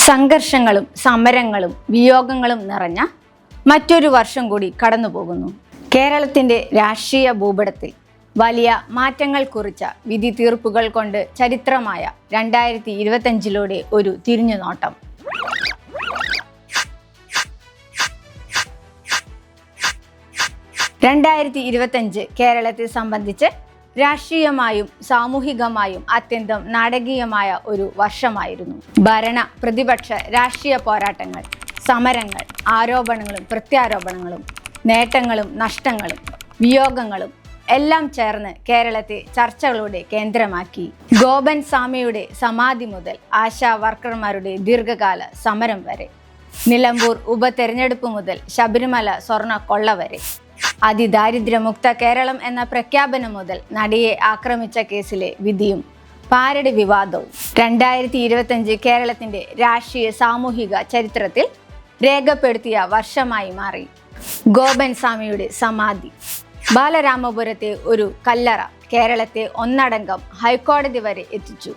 സംഘർഷങ്ങളും സമരങ്ങളും വിയോഗങ്ങളും നിറഞ്ഞ മറ്റൊരു വർഷം കൂടി കടന്നുപോകുന്നു. കേരളത്തിൻ്റെ രാഷ്ട്രീയ ഭൂപടത്തിൽ വലിയ മാറ്റങ്ങൾ കുറിച്ച വിധി തീർപ്പുകൾ കൊണ്ട് ചരിത്രമായ 2025 ഒരു തിരിഞ്ഞുനോട്ടം. കേരളത്തെ സംബന്ധിച്ച് രാഷ്ട്രീയമായും സാമൂഹികമായും അത്യന്തം നാടകീയമായ ഒരു വർഷമായിരുന്നു. ഭരണ പ്രതിപക്ഷ രാഷ്ട്രീയ പോരാട്ടങ്ങൾ, സമരങ്ങൾ, ആരോപണങ്ങളും പ്രത്യാരോപണങ്ങളും, നേട്ടങ്ങളും നഷ്ടങ്ങളും വിയോഗങ്ങളും എല്ലാം ചേർന്ന് കേരളത്തെ ചർച്ചകളുടെ കേന്ദ്രമാക്കി. ഗോപൻ സ്വാമിയുടെ സമാധി മുതൽ ആശാ വർക്കർമാരുടെ ദീർഘകാല സമരം വരെ, നിലമ്പൂർ ഉപതെരഞ്ഞെടുപ്പ് മുതൽ ശബരിമല സ്വർണ്ണ കൊള്ള വരെ, അതിദാരിദ്ര്യമുക്ത കേരളം എന്ന പ്രഖ്യാപനം മുതൽ നടിയെ ആക്രമിച്ച കേസിലെ വിധിയും പാരടി വിവാദവും 2025 കേരളത്തിൻ്റെ രാഷ്ട്രീയ സാമൂഹിക ചരിത്രത്തിൽ രേഖപ്പെടുത്തിയ വർഷമായി മാറി. ഗോപൻ സ്വാമിയുടെ സമാധി, ബാലരാമപുരത്തെ ഒരു കല്ലറ കേരളത്തെ ഒന്നടങ്കം ഹൈക്കോടതി വരെ എത്തിച്ചു.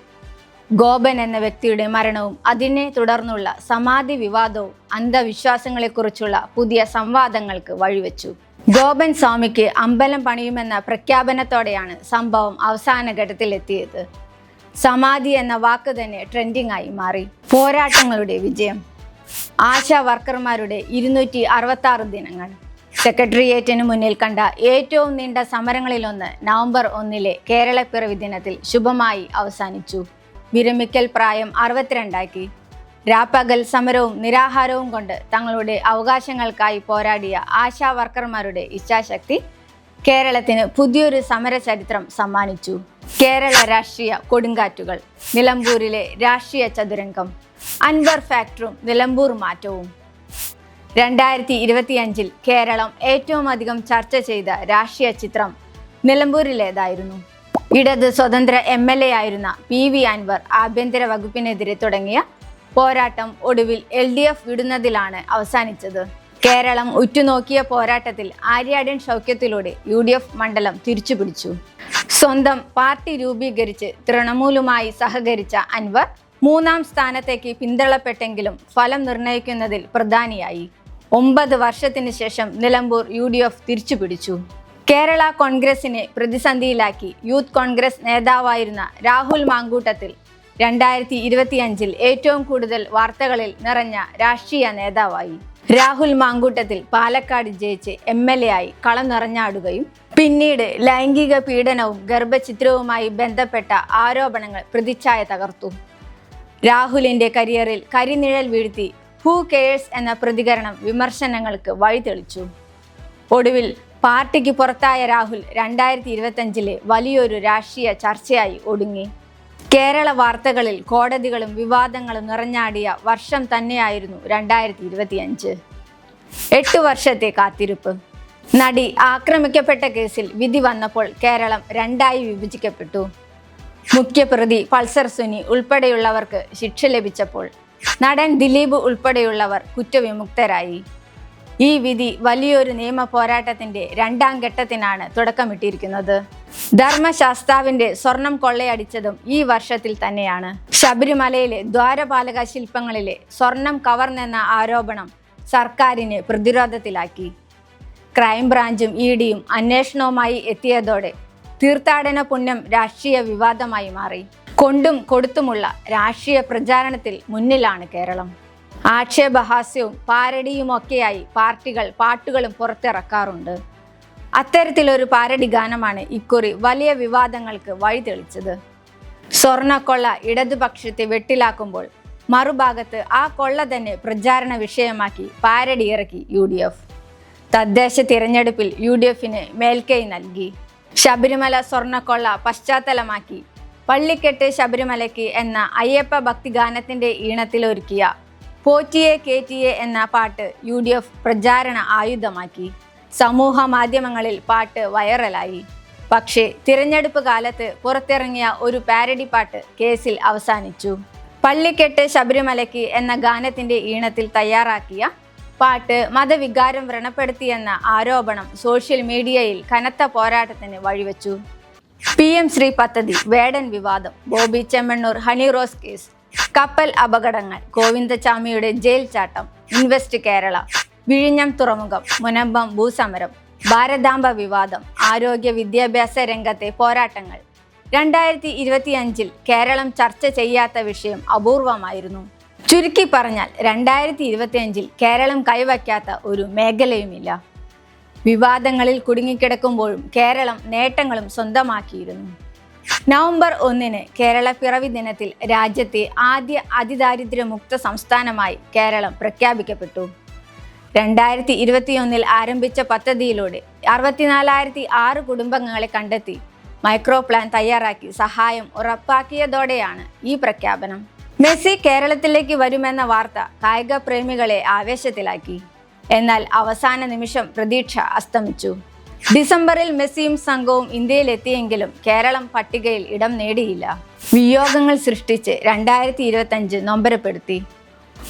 ഗോപൻ എന്ന വ്യക്തിയുടെ മരണവും അതിനെ തുടർന്നുള്ള സമാധി വിവാദവും അന്ധവിശ്വാസങ്ങളെക്കുറിച്ചുള്ള പുതിയ സംവാദങ്ങൾക്ക് വഴിവെച്ചു. ഗോപൻ സ്വാമിക്ക് അമ്പലം പണിയുമെന്ന പ്രഖ്യാപനത്തോടെയാണ് സംഭവം അവസാന ഘട്ടത്തിലെത്തിയത്. സമാധി എന്ന വാക്ക് തന്നെ ട്രെൻഡിംഗ് ആയി മാറി. പോരാട്ടങ്ങളുടെ വിജയം, ആശാ വർക്കർമാരുടെ 266 ദിനങ്ങൾ, സെക്രട്ടേറിയറ്റിന് മുന്നിൽ കണ്ട ഏറ്റവും നീണ്ട സമരങ്ങളിലൊന്ന് നവംബർ 1 കേരളപ്പിറവി ദിനത്തിൽ ശുഭമായി അവസാനിച്ചു. വിരമിക്കൽ പ്രായം 62 രാപ്പകൽ സമരവും നിരാഹാരവും കൊണ്ട് തങ്ങളുടെ അവകാശങ്ങൾക്കായി പോരാടിയ ആശാ വർക്കർമാരുടെ ഇച്ഛാശക്തി കേരളത്തിന് പുതിയൊരു സമര ചരിത്രം സമ്മാനിച്ചു. കേരള രാഷ്ട്രീയ കൊടുങ്കാറ്റുകൾ, നിലമ്പൂരിലെ രാഷ്ട്രീയ ചതുരംഗം, അൻവർ ഫാക്ടറും നിലമ്പൂർ മാറ്റവും. 2025 കേരളം ഏറ്റവും അധികം ചർച്ച ചെയ്ത രാഷ്ട്രീയ ചിത്രം നിലമ്പൂരിലേതായിരുന്നു. ഇടത് സ്വതന്ത്ര MLA ആയിരുന്ന PV അൻവർ ആഭ്യന്തര വകുപ്പിനെതിരെ തുടങ്ങിയ പോരാട്ടം ഒടുവിൽ LDF വിടുന്നതിലാണ് അവസാനിച്ചത്. കേരളം ഉറ്റുനോക്കിയ പോരാട്ടത്തിൽ ആര്യാടൻ ഷൗക്കത്തിലൂടെ UDF മണ്ഡലം തിരിച്ചുപിടിച്ചു. സ്വന്തം പാർട്ടി രൂപീകരിച്ച് തൃണമൂലുമായി സഹകരിച്ച അൻവർ 3ാം സ്ഥാനത്തേക്ക് പിന്തള്ളപ്പെട്ടെങ്കിലും ഫലം നിർണ്ണയിക്കുന്നതിൽ പ്രധാനിയായി. 9 വർഷത്തിന് ശേഷം നിലമ്പൂർ UDF തിരിച്ചുപിടിച്ചു. കേരള കോൺഗ്രസിനെ പ്രതിസന്ധിയിലാക്കി യൂത്ത് കോൺഗ്രസ് നേതാവായിരുന്ന രാഹുൽ മാങ്കൂട്ടത്തിൽ 2025 ഏറ്റവും കൂടുതൽ വാർത്തകളിൽ നിറഞ്ഞ രാഷ്ട്രീയ നേതാവായി. രാഹുൽ മാങ്കൂട്ടത്തിൽ പാലക്കാട് ജയിച്ച് MLA ആയി കളം നിറഞ്ഞാടുകയും പിന്നീട് ലൈംഗിക പീഡനവും ഗർഭചിത്രവുമായി ബന്ധപ്പെട്ട ആരോപണങ്ങൾ പ്രതിച്ഛായ തകർത്തു. രാഹുലിൻ്റെ കരിയറിൽ കരിനിഴൽ വീഴ്ത്തി ഹൂ കെയേഴ്സ് എന്ന പ്രതികരണം വിമർശനങ്ങൾക്ക് വഴിതെളിച്ചു. ഒടുവിൽ പാർട്ടിക്ക് പുറത്തായ രാഹുൽ 2025 വലിയൊരു രാഷ്ട്രീയ ചർച്ചയായി ഒടുങ്ങി. കേരള വാർത്തകളിൽ കോടതികളും വിവാദങ്ങളും നിറഞ്ഞാടിയ വർഷം തന്നെയായിരുന്നു 2025. 8 വർഷത്തെ കാത്തിരിപ്പ്. നടി ആക്രമിക്കപ്പെട്ട കേസിൽ വിധി വന്നപ്പോൾ കേരളം 2ആയി വിഭജിക്കപ്പെട്ടു. മുഖ്യപ്രതി പൾസർ സുനി ഉൾപ്പെടെയുള്ളവർക്ക് ശിക്ഷ ലഭിച്ചപ്പോൾ നടൻ ദിലീപ് ഉൾപ്പെടെയുള്ളവർ കുറ്റവിമുക്തരായി. ഈ വിധി വലിയൊരു നിയമ പോരാട്ടത്തിന്റെ 2ാം ഘട്ടത്തിനാണ് തുടക്കമിട്ടിരിക്കുന്നത്. ധർമ്മശാസ്താവിന്റെ സ്വർണം കൊള്ളയടിച്ചതും ഈ വർഷത്തിൽ തന്നെയാണ്. ശബരിമലയിലെ ദ്വാരപാലക ശില്പങ്ങളിലെ സ്വർണം കവർന്നെന്ന ആരോപണം സർക്കാരിനെ പ്രതിരോധത്തിലാക്കി. ക്രൈംബ്രാഞ്ചും EDയും അന്വേഷണവുമായി എത്തിയതോടെ തീർത്ഥാടന പുണ്യം രാഷ്ട്രീയ വിവാദമായി മാറി. കൊണ്ടും കൊടുത്തുമുള്ള രാഷ്ട്രീയ പ്രചാരണത്തിൽ മുന്നിലാണ് കേരളം. ആക്ഷേപഹാസ്യവും പാരഡിയുമൊക്കെയായി പാർട്ടികൾ പാട്ടുകളും പുറത്തിറക്കാറുണ്ട്. അത്തരത്തിലൊരു പാരഡി ഗാനമാണ് ഇക്കുറി വലിയ വിവാദങ്ങൾക്ക് വഴിതെളിച്ചത്. സ്വർണ്ണക്കൊള്ള ഇടതുപക്ഷത്തെ വെട്ടിലാക്കുമ്പോൾ മറുഭാഗത്ത് ആ കൊള്ള തന്നെ പ്രചാരണ വിഷയമാക്കി പാരഡി ഇറക്കി UDF. തദ്ദേശ തിരഞ്ഞെടുപ്പിൽ UDFന് മേൽക്കൈ നൽകി. ശബരിമല സ്വർണ്ണക്കൊള്ള പശ്ചാത്തലമാക്കി പള്ളിക്കെട്ട് ശബരിമലയ്ക്ക് എന്ന അയ്യപ്പ ഭക്തിഗാനത്തിൻ്റെ ഈണത്തിലൊരുക്കിയ പോറ്റിയെ കേറ്റിയെ എന്ന പാട്ട് UDF പ്രചാരണ ആയുധമാക്കി. സമൂഹ മാധ്യമങ്ങളിൽ പാട്ട് വൈറലായി. പക്ഷേ തിരഞ്ഞെടുപ്പ് കാലത്ത് പുറത്തിറങ്ങിയ ഒരു പാരഡി പാട്ട് കേസിൽ അവസാനിച്ചു. പള്ളിക്കെട്ട് ശബരിമലയ്ക്ക് എന്ന ഗാനത്തിൻ്റെ ഈണത്തിൽ തയ്യാറാക്കിയ പാട്ട് മതവികാരം വ്രണപ്പെടുത്തിയെന്ന ആരോപണം സോഷ്യൽ മീഡിയയിൽ കനത്ത പോരാട്ടത്തിന് വഴിവെച്ചു. PM ശ്രീ പദ്ധതി, വേടൻ വിവാദം, ബോബി ചെമ്മണ്ണൂർ ഹണി റോസ് കേസ്, കപ്പൽ അപകടങ്ങൾ, ഗോവിന്ദചാമിയുടെ ജയിൽ ചാട്ടം, ഇൻവെസ്റ്റ് കേരള, വിഴിഞ്ഞം തുറമുഖം, മുനമ്പം ഭൂസമരം, ഭാരതാംബ വിവാദം, ആരോഗ്യ വിദ്യാഭ്യാസ രംഗത്തെ പോരാട്ടങ്ങൾ. 2025 കേരളം ചർച്ച ചെയ്യാത്ത വിഷയം അപൂർവമായിരുന്നു. ചുരുക്കി പറഞ്ഞാൽ 2025 കേരളം കൈവയ്ക്കാത്ത ഒരു മേഖലയുമില്ല. വിവാദങ്ങളിൽ കുടുങ്ങിക്കിടക്കുമ്പോഴും കേരളം നേട്ടങ്ങളും സ്വന്തമാക്കിയിരുന്നു. നവംബർ 1 കേരള പിറവി ദിനത്തിൽ രാജ്യത്തെ ആദ്യ അതിദാരിദ്ര്യമുക്ത സംസ്ഥാനമായി കേരളം പ്രഖ്യാപിക്കപ്പെട്ടു. 2021 ആരംഭിച്ച പദ്ധതിയിലൂടെ 64,006 കുടുംബങ്ങളെ കണ്ടെത്തി മൈക്രോ പ്ലാൻ തയ്യാറാക്കി സഹായം ഉറപ്പാക്കിയതോടെയാണ് ഈ പ്രഖ്യാപനം. മെസ്സി കേരളത്തിലേക്ക് വരുമെന്ന വാർത്ത കായിക പ്രേമികളെ ആവേശത്തിലാക്കി. എന്നാൽ അവസാന നിമിഷം പ്രതീക്ഷ അസ്തമിച്ചു. ഡിസംബറിൽ മെസ്സിയും സംഘവും ഇന്ത്യയിലെത്തിയെങ്കിലും കേരളം പട്ടികയിൽ ഇടം നേടിയില്ല. വിയോഗങ്ങൾ സൃഷ്ടിച്ച് 2025 നൊമ്പരപ്പെടുത്തി.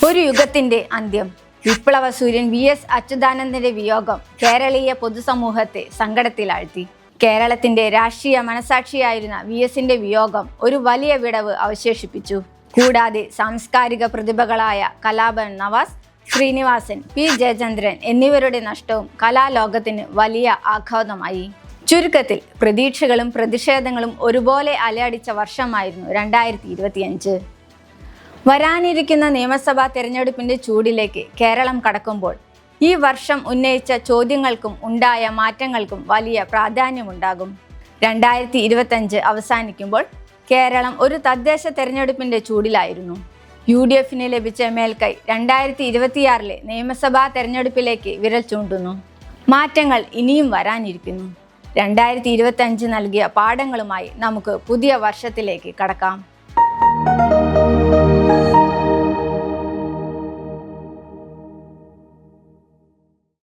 ഒരു യുഗത്തിന്റെ അന്ത്യം. വിപ്ലവ സൂര്യൻ VS അച്യുതാനന്ദന്റെ വിയോഗം കേരളീയ പൊതുസമൂഹത്തെ സങ്കടത്തിലാഴ്ത്തി. കേരളത്തിന്റെ രാഷ്ട്രീയ മനസാക്ഷിയായിരുന്ന VSന്റെ വിയോഗം ഒരു വലിയ വിടവ് അവശേഷിപ്പിച്ചു. കൂടാതെ സാംസ്കാരിക പ്രതിഭകളായ കലാഭവൻ നവാസ്, ശ്രീനിവാസൻ, P. ജയചന്ദ്രൻ എന്നിവരുടെ നഷ്ടവും കലാലോകത്തിന് വലിയ ആഘാതമായി. ചുരുക്കത്തിൽ പ്രതീക്ഷകളും പ്രതിഷേധങ്ങളും ഒരുപോലെ അലയടിച്ച വർഷമായിരുന്നു 2025. വരാനിരിക്കുന്ന നിയമസഭാ തെരഞ്ഞെടുപ്പിന്റെ ചൂടിലേക്ക് കേരളം കടക്കുമ്പോൾ ഈ വർഷം ഉന്നയിച്ച ചോദ്യങ്ങൾക്കും ഉണ്ടായ മാറ്റങ്ങൾക്കും വലിയ പ്രാധാന്യമുണ്ടാകും. 2025 അവസാനിക്കുമ്പോൾ കേരളം ഒരു തദ്ദേശ തെരഞ്ഞെടുപ്പിന്റെ ചൂടിലായിരുന്നു. UDFന് ലഭിച്ച മേൽക്കൈ 2026 നിയമസഭാ തെരഞ്ഞെടുപ്പിലേക്ക് വിരൽ ചൂണ്ടുന്നു. മാറ്റങ്ങൾ ഇനിയും വരാനിരിക്കുന്നു. 2025 നൽകിയ പാഠങ്ങളുമായി നമുക്ക് പുതിയ വർഷത്തിലേക്ക് കടക്കാം.